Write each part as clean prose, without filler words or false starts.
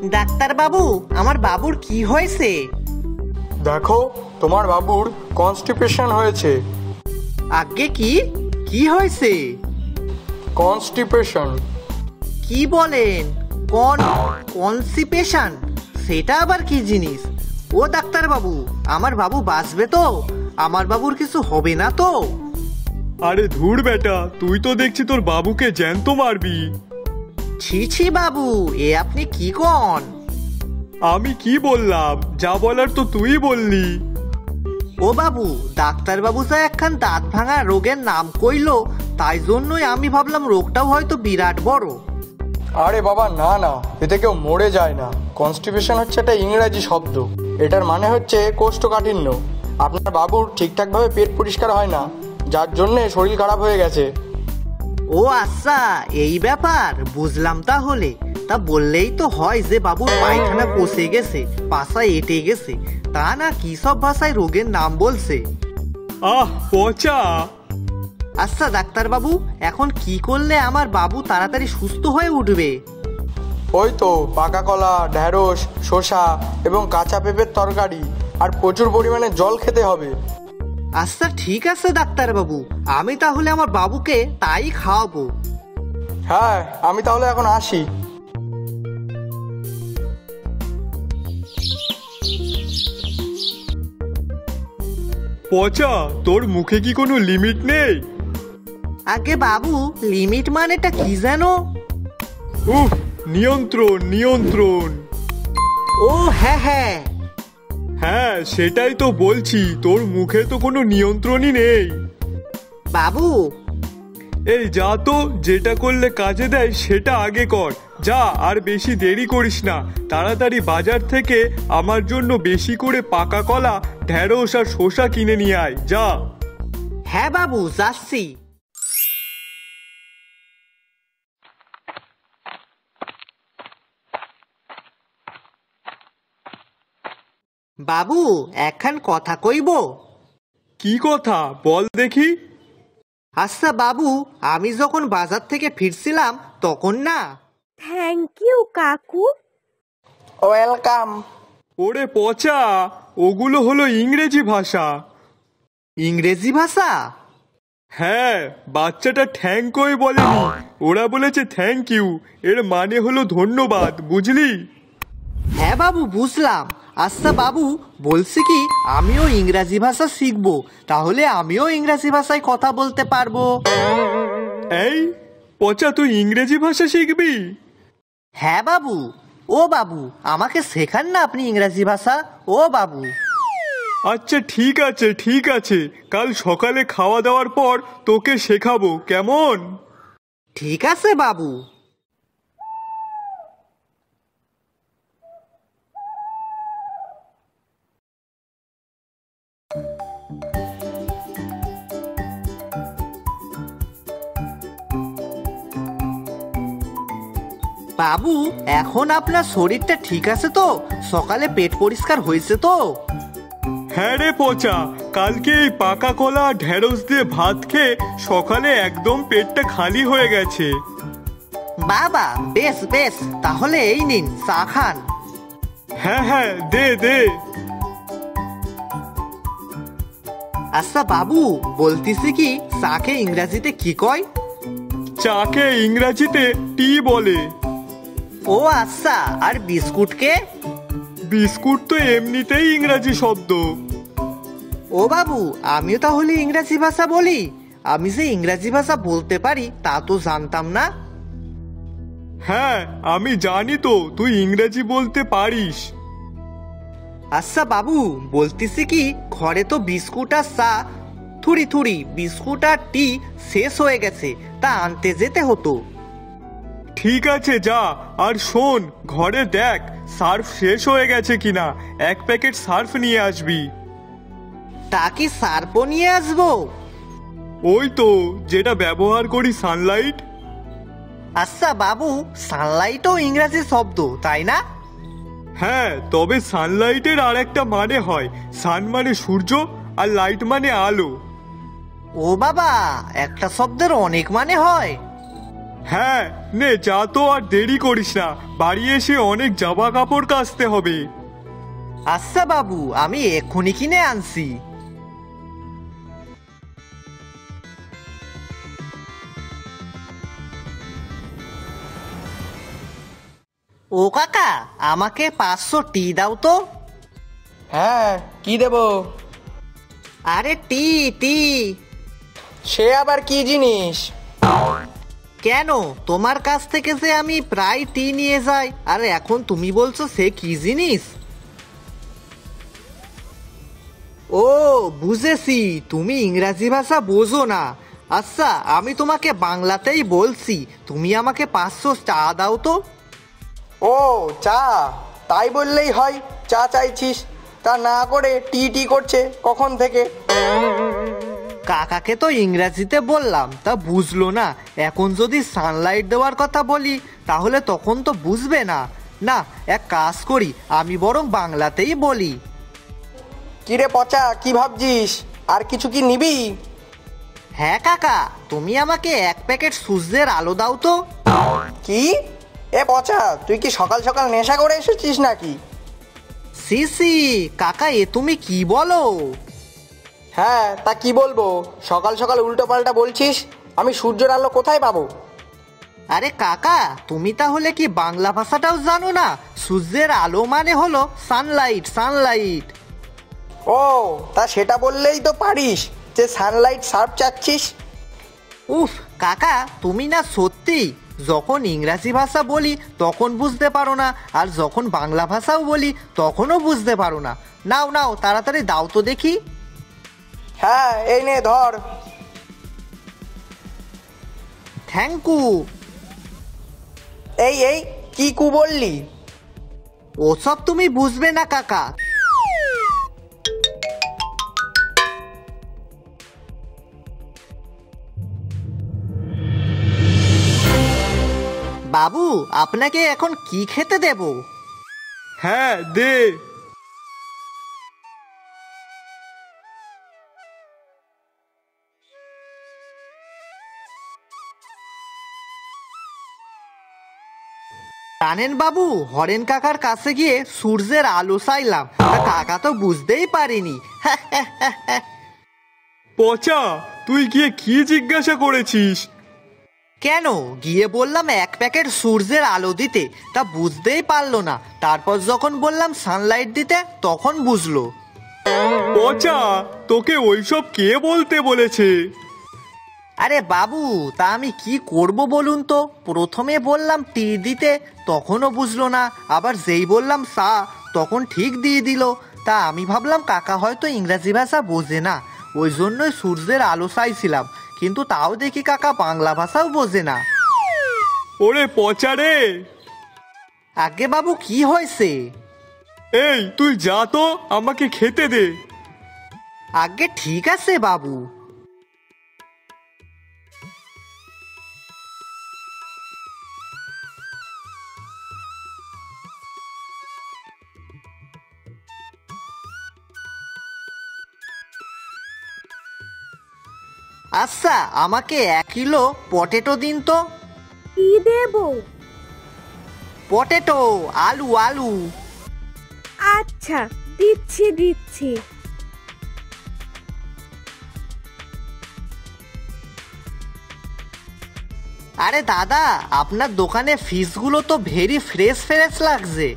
Doctor বাবু, আমার বাবুর কি হয়েছে? দেখো, তোমার বাবুর কনস্টিপেশন হয়েছে। আগে কি কি হয়েছে? কনস্টিপেশন। কি বলেন? কনস্টিপেশন? সেটা আবার কি জিনিস? ও ডাক্তার বাবু, আমার বাবু বাঁচবে তো? আমার বাবুর কিছু হবে না তো? আরে ধুর বেটা, তুই তো দেখছি তোর বাবুকে জ্যান্ত মারবি। ছি ছি বাবু, এ আপনি কি কন? আমি কি বললাম? যা বলার তো তুই বললি। ও বাবু, ডাক্তার বাবু যা একখান দাঁত ভাঙা রোগের নাম কইলো, তাই জন্যই আমি ভাবলাম রোগটাও হয়তো বিরাট বড়। আরে বাবা না না, এতে কেউ মরে যায় না। কনস্টিপেশন হচ্ছে একটা ইংরেজি শব্দ। এটার মানে হচ্ছে কোষ্ঠকাঠিন্য। আপনার বাবুর ঠিকঠাকভাবে পেট পরিষ্কার হয় না, যার জন্যে শরীর খারাপ হয়ে গেছে। ও আচ্ছা, এই ব্যাপার, বুঝলাম। তাহলে তা বললেই তো হয় যে বাবুর পায়খানা পচে গেছে, পাছা এঁটে গেছে, তা না কি সব ভাষায় রোগের নাম বলছে। আহ পচা। আচ্ছা ডাক্তার বাবু, এখন কি করলে আমার বাবু তাড়াতাড়ি সুস্থ হয়ে উঠবে? ওই তো পাকা কলা, ঢ্যাঁড়স, শসা এবং কাঁচা পেঁপের তরকারি আর প্রচুর পরিমাণে জল খেতে হবে। আচ্ছা ঠিক আছে ডাক্তার বাবু, আমি তাহলে আমার বাবুকে তাই খাওয়াবো। হ্যাঁ, আমি তাহলে এখন আসি। পচা, তোর মুখে কি কোনো লিমিট নেই? আগে বাবু, লিমিট মানেটা কি জানো? উফ, নিয়ন্ত্রণ নিয়ন্ত্রণ। ও হ্যাঁ হ্যাঁ হ্যাঁ, সেটাই তো বলছি, তোর মুখে তো কোনো নিয়ন্ত্রণই নেই। বাবু, এই যা তো, যেটা করলে কাজে দেয় সেটা আগে কর। যা, আর বেশি দেরি করিস না। তাড়াতাড়ি বাজার থেকে আমার জন্য বেশি করে পাকা কলা, ঢ্যাঁড়স আর শসা কিনে নিয়ে আয়, যা। হ্যাঁ বাবু, যাচ্ছি। বাবু, একখান কথা কইব। কি কথা বল দেখি? আচ্ছা বাবু, আমি যখন বাজার থেকে ফিরছিলাম তখন না। থ্যাংক ইউ কাকু। ওয়েলকাম। ওরে পচা, ওগুলো হলো ইংরেজি ভাষা। ইংরেজি ভাষা? হ্যাঁ, বাচ্চাটা থ্যাংকই বলেনি, ওরা বলেছে থ্যাংক ইউ। এর মানে হলো ধন্যবাদ, বুঝলি? হ্যাঁ বাবু, বুঝলাম। আচ্ছা বাবু, বলছি কি, আমিও ইংরাজি ভাষা শিখবো, তাহলে আমিও ইংরাজি ভাষায় কথা বলতে পারবো। এই পচা, তুই ইংরেজি ভাষা শিখবি? হ্যাঁ বাবু। ও বাবু, আমাকে শেখান না আপনি ইংরাজি ভাষা, ও বাবু। আচ্ছা ঠিক আছে ঠিক আছে, কাল সকালে খাওয়া দাওয়ার পর তোকে শেখাবো, কেমন? ঠিক আছে বাবু। বাবু, এখন আপনার শরীরটা ঠিক আছে তো? সকালে পেট পরিষ্কার হয়েছে তো? হ্যাঁ রে পচা, কালকে এই পাকা কলা ঢেঁড়স দিয়ে ভাত খেয়ে সকালে একদম পেটটা খালি হয়ে গেছে। বাবা, বেশ বেশ, তাহলে এই নিন, চা খান। হ্যাঁ হ্যাঁ, দে দে। আচ্ছা বাবু, বলতেছি কি, চাকে ইংরাজিতে কি কয়? চাকে ইংরাজিতে টি বলে। ও আচ্ছা, আর বিস্কুটকে? বিস্কুট তো এমনিতেই ইংরাজি শব্দ। ও বাবু, আমিও তাহলে ইংরাজি ভাষা বলি? আমি যে ইংরাজি ভাষা বলতে পারি তা তো জানতাম না। হ্যাঁ, আমি জানি তো তুই ইংরেজি বলতে পারিস। আচ্ছা বাবু, বলতেছি কি, ঘরে তো বিস্কুট আর চা, থুড়ি থুড়ি বিস্কুট আর টি শেষ হয়ে গেছে, তা আনতে যেতে হতো। ঠিক আছে যা, আর শোন, ঘরে দেখ সার্ফ শেষ হয়ে গেছে কিনা, এক প্যাকেট সার্ফ নিয়ে আসবি। তা কি সার্পও নিয়ে আসবো? ওই তো, যেটা ব্যবহার করি সানলাইট। আচ্ছা বাবু, সানলাইটও ইংরাজি শব্দ, তাই না? হ্যাঁ, তবে সানলাইটের আর একটা মানে হয়, সান মানে সূর্য আর লাইট মানে আলো। ও বাবা, একটা শব্দের অনেক মানে হয়। হ্যাঁ, নে যা তো, আর দেরি করিস না, বাড়ি এসে অনেক জামা কাপড় কাচতে হবে। আচ্ছা বাবু, আমি এক্ষুনি কিনে আনছি। ও কাকা, আমাকে 500 টি দাও তো। হ্যাঁ, কি দেব? আরে টি টি। সে আবার কি জিনিস? কেন, তোমার কাছ থেকে যে আমি প্রায় টি নিয়ে যাই, আর এখন তুমি বলছো সে কি জিনিস? ও বুঝেছি, তুমি ইংরাজি ভাষা বোঝো না। আচ্ছা, আমি তোমাকে বাংলাতেই বলছি, তুমি আমাকে 500 চা দাও তো। ও চা, তাই বললেই হয়। চা চাইছিস, তা না করে টি টি করছে কখন থেকে? কাকাকে তো ইংরাজিতে বললাম, তা বুঝলো না। এখন যদি সানলাইট দেওয়ার কথা বলি তাহলে তখন তো বুঝবে না। না, এক কাজ করি, আমি বরং বাংলাতেই বলি। কিরে পচা, কি ভাবছিস? আর কিছু কি নিবি? হ্যাঁ কাকা, তুমি আমাকে 1 প্যাকেট সূর্যের আলো দাও তো। কি? এ পচা, তুই কি সকাল সকাল নেশা করে এসেছিস নাকি? সি সি কাকা, এ তুমি কি বলো? হ্যাঁ, তা কি বলবো? সকাল সকাল উল্টো পাল্টা বলছিস। আমি সূর্যের আলো কোথায় পাবো? আরে কাকা, তুমি তাহলে কি বাংলা ভাষাটাও জানো না? সূর্যের আলো মানে হলো সানলাইট, সানলাইট। ও, তা সেটা বললেই তো পারিস যে সানলাইট সার্ফ চাচ্ছিস। উফ কাকা, তুমি না সত্যি, যখন ইংরাজি ভাষা বলি তখন বুঝতে পারো না, আর যখন বাংলা ভাষাও বলি তখনও বুঝতে পারো না। নাও নাও, তাড়াতাড়ি দাও তো দেখি। হ্যাঁ, এই নে ধর। Thank you. এই এই, কি কু বললি? ওসব তুমি বুঝবে না কাকা। বাবু, আপনাকে এখন কি খেতে দেব? হ্যাঁ দে। জানেন বাবু, হরেন কাকার কাছে গিয়ে সূর্যের আলো চাইলাম, তা কাকা তো বুঝতেই পারিনি। পচা, তুই গিয়ে কি জিজ্ঞাসা করেছিস? কেন, গিয়ে বললাম 1 প্যাকেট সূর্যের আলো দিতে, তা বুঝতেই পারলো না। তারপর যখন বললাম সানলাইট দিতে তখন বুঝলো। পচা, তোকে ওইসব কে বলতে বলেছে? আরে বাবু, তা আমি কি করব বলুন তো? প্রথমে বললাম টি দিতে, তখনও বুঝলো না। আবার যেই বললাম চা, তখন ঠিক দিয়ে দিল। তা আমি ভাবলাম কাকা হয়তো ইংরাজি ভাষা বোঝে না, ওই জন্যই সূর্যের আলো চাইছিলাম। কিন্তু তাও দেখি কাকা বাংলা ভাষাও বোঝে না। ওরে পচা রে! আগে বাবু, কি হয়েছে? এই তুই যা তো, আমাকে খেতে দে। আগে ঠিক আছে বাবু। আচ্ছা, আমাকে 1 কিলো পটেটো দিন তো। কি দেব? পটেটো, আলু আলু। আচ্ছা, দিচ্ছি দিচ্ছি। আরে দাদা, আপনার দোকানে ফিশগুলো তো ভেরি ফ্রেশ ফ্রেশ লাগছে।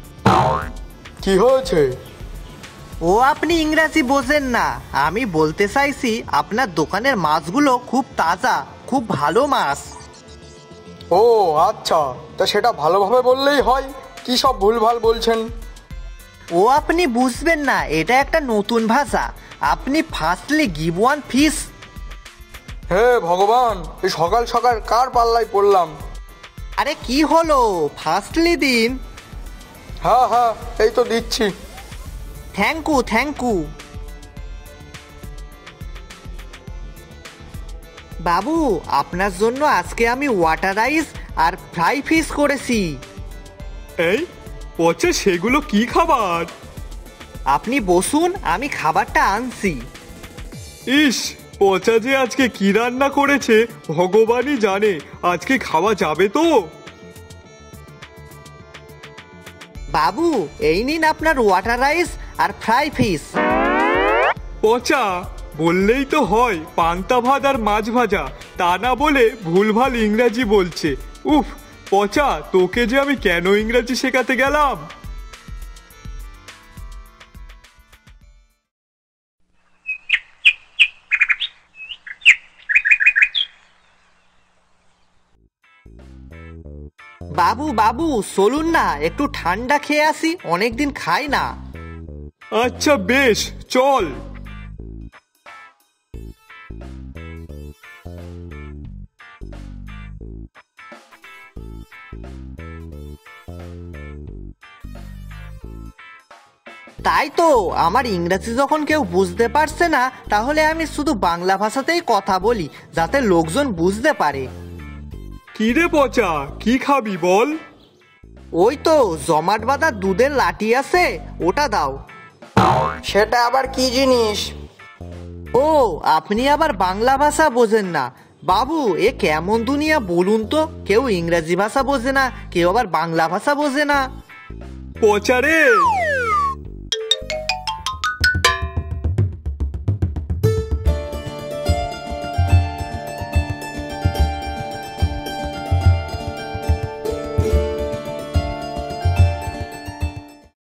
কি হয়েছে? ও আপনি ইংরাজি বোঝেন না, আমি বলতে চাইছি আপনার দোকানের মাছগুলো খুব তাজা, খুব ভালো মাছ। ও আচ্ছা, তা সেটা ভালোভাবে বললেই হয়। কি সব ভুলভাল বলছেন? ও আপনি বুঝবেন না, এটা একটা নতুন ভাষা। আপনি ফার্স্টলি গিভ ওয়ান ফিশ। হে ভগবান, এই সকাল সকাল কার পাল্লায় পড়লাম? আরে কি হলো, ফার্স্টলি দিন। হ্যাঁ হ্যাঁ, এই তো দিচ্ছি। Thank you, thank you. বাবু, আপনার জন্য আজকে আমি ওয়াটার রাইস আর ফ্রাই ফিশ করেছি। এই পচা, সেগুলো কি খাবার? আপনি বসুন, আমি খাবারটা আনছি। ইস পচা যে আজকে কি রান্না করেছে ভগবানই জানে। আজকে খাওয়া যাবে তো? বাবু, এই নিন আপনার ওয়াটার রাইস আর ফ্রাই ফিশ। পচা, বললেই তো হয় পান্তা ভাত আর মাছ ভাজা, তা না বলে ভুলভাল ইংরাজি বলছে। উফ, পচা, তোকে যে আমি কেন ইংরাজি শেখাতে গেলাম। বাবু বাবু, চলুন না একটু ঠান্ডা খেয়ে আসি, অনেকদিন খাই না। আচ্ছা বেশ, চল। তাই তো, আমার ইংরেজি যখন কেউ বুঝতে পারছে না, তাহলে আমি শুধু বাংলা ভাষাতেই কথা বলি, যাতে লোকজন বুঝতে পারে। কি রে পচা, কি খাবি বল? ওই তো জমাট বাঁধা দুধের লাঠি আছে, ওটা দাও। সেটা আবার কি জিনিস? ও, আপনি আবার বাংলা ভাষা বোঝেন না? বাবু, এ কেমন দুনিয়া বলুন তো, কেউ ইংরেজি ভাষা বোঝে না, কেউ আবার বাংলা ভাষা বোঝে না। পচা রে,